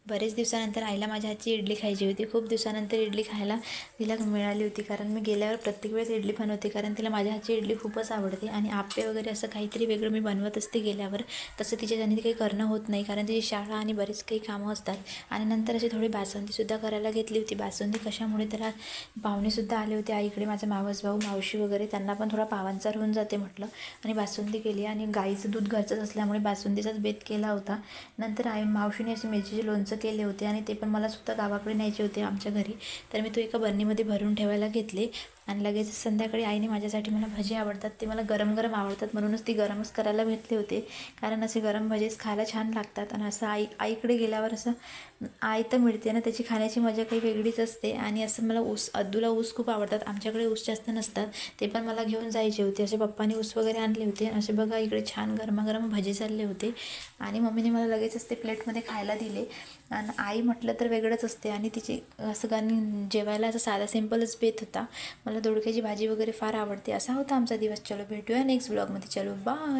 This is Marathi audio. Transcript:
बरेच दिवसानंतर आईला माझ्या हातची इडली खायची होती. खूप दिवसानंतर इडली खायला तिला मिळाली होती, कारण मी गेल्यावर प्रत्येक वेळेस इडली बनवते, कारण तिला माझ्या हातची इडली खूपच आवडते. आणि आप्पे वगैरे असं काहीतरी वेगळं मी बनवत असते गेल्यावर. तसं तिच्याच्याने काही करणं होत नाही, कारण तिची शाळा आणि बरेच काही कामं असतात. आणि नंतर अशी थोडी बासुंदीसुद्धा करायला घेतली होती. बासुंदी कशामुळे, त्याला पाहुणेसुद्धा आले होते आईकडे, माझा मावस भाऊ मावशी वगैरे, त्यांना पण थोडा पावांचार होऊन जाते म्हटलं. आणि बासुंदी केली, आणि गाईचं दूध घरचंच असल्यामुळे बासुंदीचाच बेत केला होता. नंतर मावशीने असे मिरचीचे लोणचं केले होते, आणि ते पण मला सुद्धा गावाकडे न्यायचे होते आमच्या घरी. तर मी तो एका बरणीमध्ये भरून ठेवायला घेतले. आणि लगेच संध्याकाळी आईने माझ्यासाठी, मला भजी आवडतात, ते मला गरम गरम आवडतात म्हणूनच ती गरमच करायला घेतले होते, कारण असे गरम भजीच खायला छान लागतात. आणि असं आईकडे गेल्यावर असं आई तर मिळते ना, त्याची खाण्याची मजा काही वेगळीच असते. आणि असं मला अद्दूला ऊस खूप आवडतात. आमच्याकडे ऊस जास्त नसतात, ते पण मला घेऊन जायचे होते. असे पप्पांनी ऊस वगैरे आणले होते. असे बघा, इकडे छान गरमागरम भजी चालले होते, आणि मम्मीने मला लगेचच ते प्लेटमध्ये खायला दिले. आणि आई म्हटलं तर वेगळंच असते, आणि तिची असं गाणी जेवायला असं साधा सिंपलच बेत होता. मला दोडक्याची भाजी वगैरे फार आवडते. असा होता आमचा दिवस. चलो भेटूया नेक्स्ट ब्लॉगमध्ये. चलो बाय.